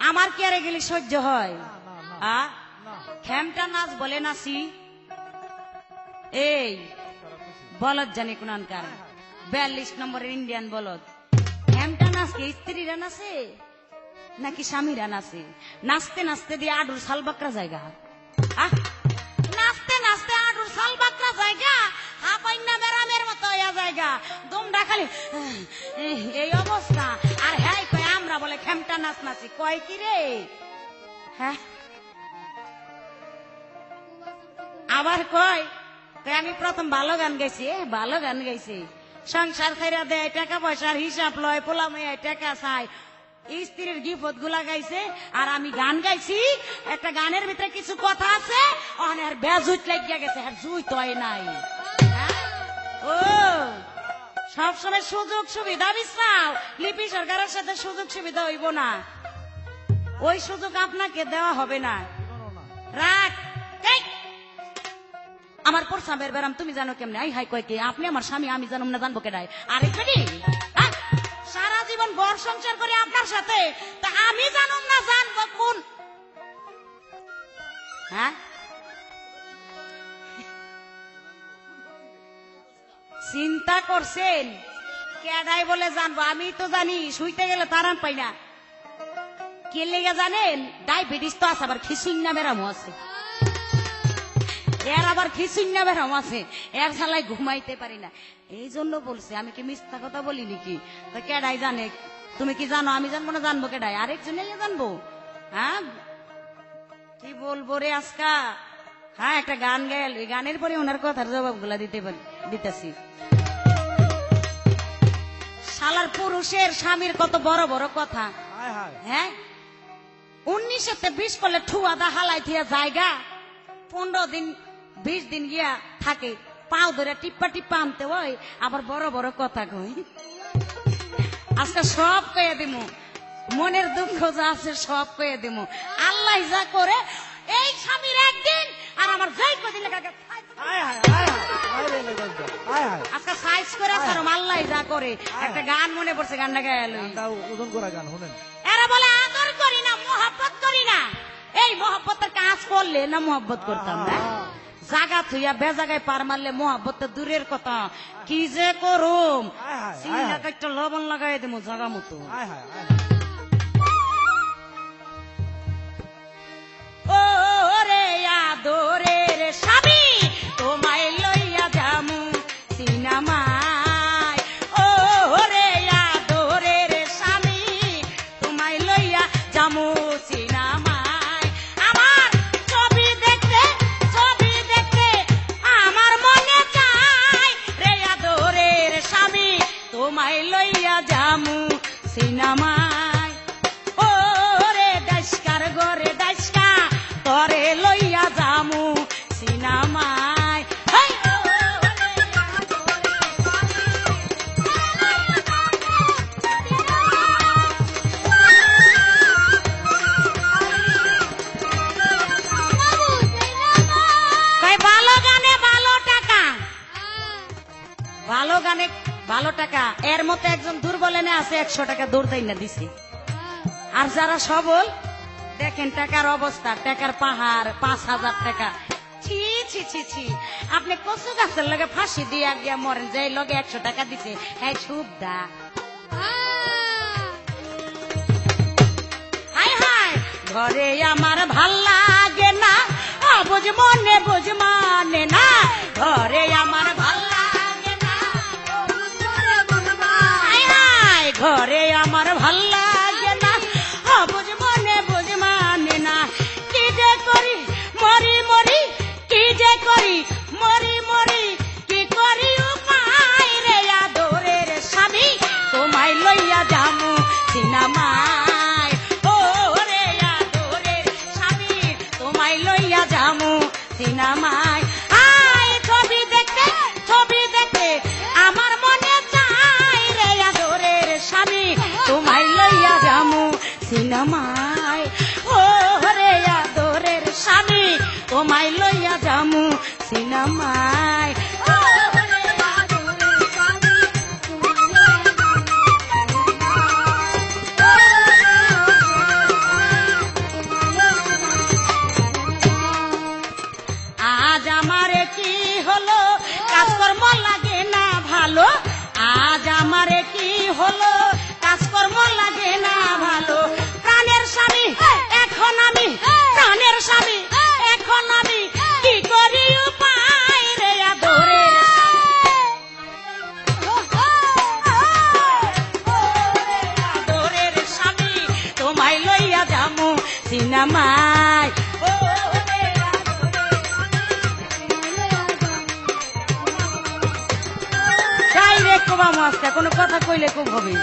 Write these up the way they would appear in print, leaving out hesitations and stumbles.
আমার কি আরে গেলে সহ্য হয়? খেমটা নাচ বলে নাচি, এই বলদ জানি কোনকার 42 নম্বরের ইন্ডিয়ান বলদ। খেমটা নাচ কি স্ত্রীরা নাচে নাকি স্বামীরা নাচে? নাচতে নাচতে দিয়ে আডুর শাল বাকরা জায়গা, নাচতে নাচতে আডুর শাল বাকরা জায়গা, হাপাইনা বেরামের মতো হইয়া জায়গা, তোমরা খালি এই অবস্থা। আর হ্যাঁ কয় আমরা বলে খেমটা নাচ নাচি, কয় কি রে? হ্যাঁ আবার কয় আমি প্রথম ভালো গান গাইছি, ভালো গান গাইছি, সংসার খাইরা দেয়, টাকা পয়সার হিসাব লয়, পোলা মেয়ে টাকা চাই, স্ত্রীর গিফট গুলা গাইছে, আর আমি গান গাইছি। একটা গানের ভিতরে কিছু কথা আছে, আর বেজুত লাগিয়া গেছে, আর জুই তো নাই। ও সবসময় সুযোগ সুবিধা বিশ্রাও, লিপি সরকারের সাথে সুযোগ সুবিধা হইব না, ওই সুযোগ আপনাকে দেওয়া হবে না। রাখ আমার প্রসাবের ব্যারাম তুমি জানো কেমনে? আই হাই কয় কে? আপনি আমার স্বামী, আমি জানো না, জানবো কেডায়? আরেকটি সারা জীবন ঘর সংসার করে আপনার সাথে, তা আমি জানুম না, জানবো কোন? হ্যাঁ চিন্তা করছেন কেডাই বলে জানবো? আমি তো জানি, শুইতে গেলে তারাম পাই না। কে লেগে জানেন? ডায়াবেটিস তো আছে, আবার খিচুড়ি বেরামও আছে, এর আবার খিচুড়ি বেরাম আছে, এর শালায় ঘুমাইতে পারি না। এই জন্য বলছে, আমি কি মিথ্যা কথা বলি নাকি? তা কেডাই জানে? তুমি কি জানো? আমি জানবো না, জানবো কেডাই? আরেকজনে জানবো। হ্যাঁ কি বলবো রে আজকা? হ্যাঁ একটা গান গাইল, ওই গানের পরে ওনার কথার জবাব গুলা দিতেছি। শালার পুরুষের স্বামীর কত বড় বড় কথা। হ্যাঁ 1920 করলে ঠুয়াদা হালাই থিয়া জায়গা, 15 দিন 20 দিন গিয়া থাকে, পাও ধরে টিপ্পা টিপ্পা আনতে হয়, আবার বড় বড় কথা কই। আজকে সব কয়ে দিমু, মনের দুঃখ যা আছে সব কয়ে দিমু। আল্লাহ যা করে, এই স্বামীর একদিন আর আমার যাই কদিন আজকে সাইজ করে আল্লাহ যা করে। একটা গান মনে পড়ছে, গানটা গায়াল, ওজন করা গান শুনেন। এরা বলে আদর করি না, মোহাব্বত করি না। এই মোহাব্বতের কাজ করলে না মোহাব্বত করতাম না, জাগা থুইয়া বেজাগায় পার মারলে মোহাব্বত দূরের কথা, কি যে করুম, একটা লবণ লাগাই দেবো জাগা মতো। ও রে আদরের স্বামী, তোমায় লইয়া যামু সিনেমায়। ও রে আদরের স্বামী, তোমায় লইয়া যামু সিনেমায়। আমার ছবি দেখতে আমার মনে চাই রে আদরের স্বামী, তোমায় লইয়া যামু সিনেমায়। ও রে দাসকার ঘরে দাসকা, তরে লইয়া যামু সিনেমায়। ভালো গানে ভালো টাকা, এর মতো একজন দুর্বল এনে আছে 100 টাকা দৌড় দেয় না দিছে। আর যারা সবল দেখেন টাকার অবস্থা, টাকার পাহাড়, 5000 টাকা। ছি ছি ছি ছি, আপনি কচু গাছের লগে ফাঁসি দিয়ে গিয়া মরেন, যে লগে 100 টাকা দিছে হ্যাঁ সুবিধা। হাই হাই ঘরে আমার ভাল লাগে না, বুঝ মনে বুঝ মানে না, ঘরে আমার ভাল লাগে না, হাই হাই ঘরে আমার ভাল লাগে না, বুঝ মনে বুঝ মানে না। কি যে করি মরি মরি, কি যে করি মরি মরি, কি করি উপায় রে আদরের স্বামী, তোমায় লইয়া যামু সিনেমায়। ও রে আদরের স্বামী, তোমায় লইয়া যামু সিনেমায়। আয় ছবি দেখতে আমার মনে চাই রে আদরের স্বামী, তোমায় লইয়া যামু সিনেমায়। ও রে আদরের স্বামী, তোমায় লইয়া যামু সিনেমায়। সিনেমায় ডাইরেক্ট কবামো আজকে, কোনো কথা কইলে খুব হবে।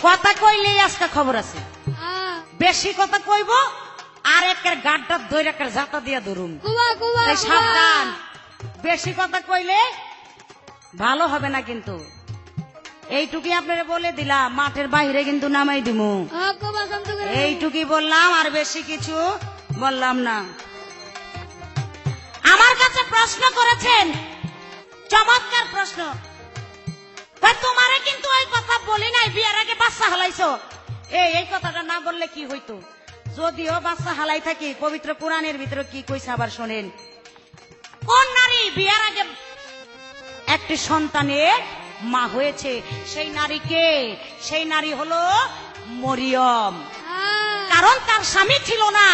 কথা কইলেই আজকে খবর আছে, বেশি কথা কইব আর একের গাড্ডা ধরে একের জাতা দিয়া ধরুন। সাবধান, বেশি কথা কইলে ভালো হবে না কিন্তু। এইটুকুই আপনারা বলে দিলাম, মাঠের বাইরে কিন্তু নামাই দিমু, এইটুকুই বললাম, আর বেশি কিছু বললাম না। আমার কাছে প্রশ্ন করেছেন, চমৎকার প্রশ্ন। তোমারে কিন্তু ওই কথা বলি নাই, বিয়ের আগে বাচ্চা হালাইছো। এই কথাটা না বললে কি হইতো? যদিও বাচ্চা হালাই থাকি, পবিত্র কোরআনের ভিতরে কি কইছে আবার শোনেন। কোন নারী বিয়ের আগে একটি সন্তানের মা হয়েছে? সেই নারীকে, সেই নারী হলো মরিয়ম। কারণ তার স্বামী ছিল না,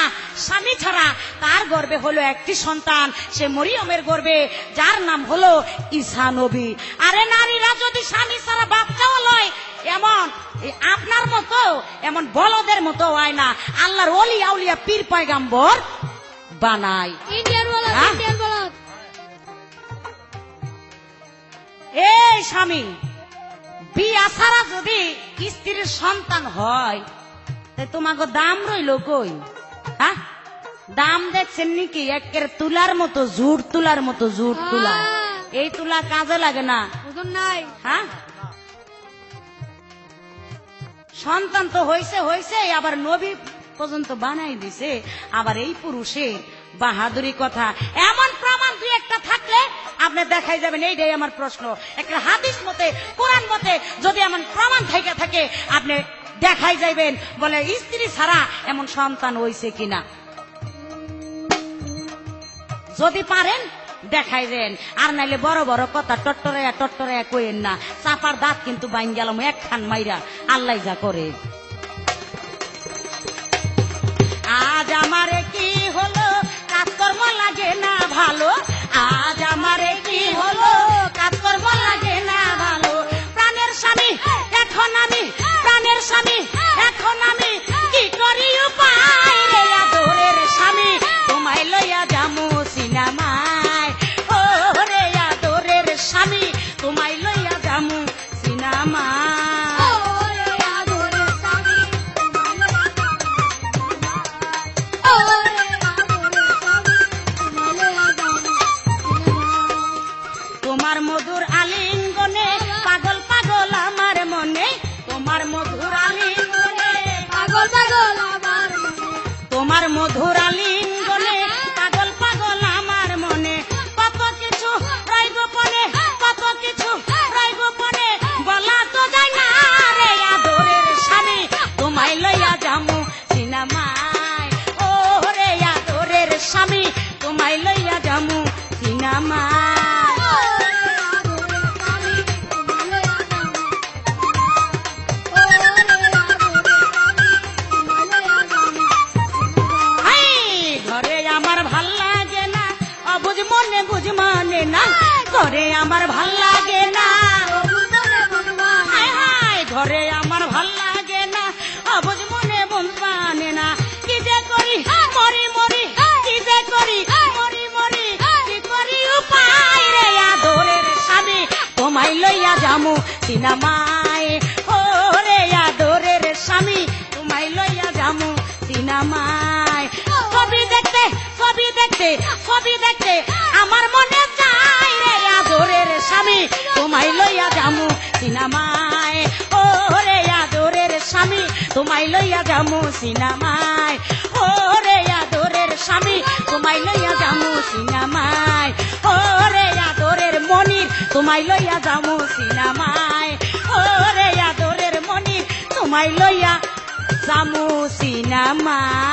স্বামী ছাড়া তার গর্ভে হলো একটি সন্তান, সে মরিয়মের গর্ভে, যার নাম হলো ঈসা নবী। আরে নারীরা যদি স্বামী ছাড়া বাচ্চাও লয়, এমন আপনার মতো এমন বলদের মতো হয় না, আল্লাহর ওলি আউলিয়া পীর পয়গাম্বর বানায়। এই স্বামী বিয়া ছাড়া যদি স্ত্রীর সন্তান হয়, তোমাকে দাম রইল কই? হ্যাঁ, দাম দেখছেন নাকি? একের তুলার মতো জুট, তুলার মতো জুট তুলা। এই তুলা কাজে লাগে না। হ্যাঁ, সন্তান তো হয়েছে হয়েছে, আবার নবী পর্যন্ত বানাই দিছে। আবার এই পুরুষের বাহাদুরি কথা, এমন প্রমাণ দুই একটা থাকলে আপনি দেখাই যাবেন। এইটাই আমার প্রশ্ন। একটা হাদিস মতে, কোরআন মতে যদি এমন প্রমাণ থেকে থাকে, আপনি দেখাই যাইবেন বলে স্ত্রী ছাড়া এমন সন্তান হইছে কিনা। যদি পারেন দেখাই দেন, আর নাইলে বড় বড় কথা টট্টরাইয়া টট্টরাইয়া কইেন না। চাপার দাঁত কিন্তু বাইন গেলাম এক খান মাইরা, আল্লাহ যা করে। আজ আমারে কি হলো, কাজকর্ম লাগে না ভালো। আজ আমারে কি হলো, কাজকর্ম লাগে না ভালো। প্রাণের স্বামী এখন আমি, প্রাণের স্বামী এখন আমি, কি করি উপায় রে আদরের স্বামী, তোমায় লইয়া যামু সিনেমায়। ও রে আদরের স্বামী, তোমায় লইয়া যামু সিনেমায়। তোমার মধুর আলিঙ্গনে পাগল পাগল আমার মনে, তোমার মধুর আলিঙ্গনে পাগল পাগল আমার মনে, তোমার মধুর আলিঙ্গনে পাগল পাগল আমার মনে। কত কিছু রয় গোপনে, কত কিছু রয় গোপনে, বলা তো যায় না রে আদরের স্বামী, তোমায় লইয়া যামু সিনেমায়। ও রে আদরের স্বামী, তোমায় লইয়া যামু সিনেমায়। ঘরে আমার ভাল লাগে না, ঘরে আমার ভাল লাগে না, অবুঝ মনে মন মানে না। কি যে করি মরি মরি, কি যে করি মরি মরি, কি করি উপায় রে আদরের স্বামী, তোমায় লইয়া যামু সিনেমায়। ও রে আদরের স্বামী, তোমায় লইয়া যামু সিনেমায়। ছবি দেখতে ছবি দেখতে ছবি দেখতে আমার মনে চাই রে আদরের স্বামী, তোমায় লইয়া যামু সিনেমায়। ও রে আদরের স্বামী, তোমায় লইয়া যামু সিনেমায়। ও রে আদরের স্বামী, তোমায় লইয়া যামু সিনেমায়। ও রে আদরের মনির, তোমায় লইয়া যামু সিনেমায়। ও রে আদরের মনির, তোমায় লইয়া যামু সিনেমায়।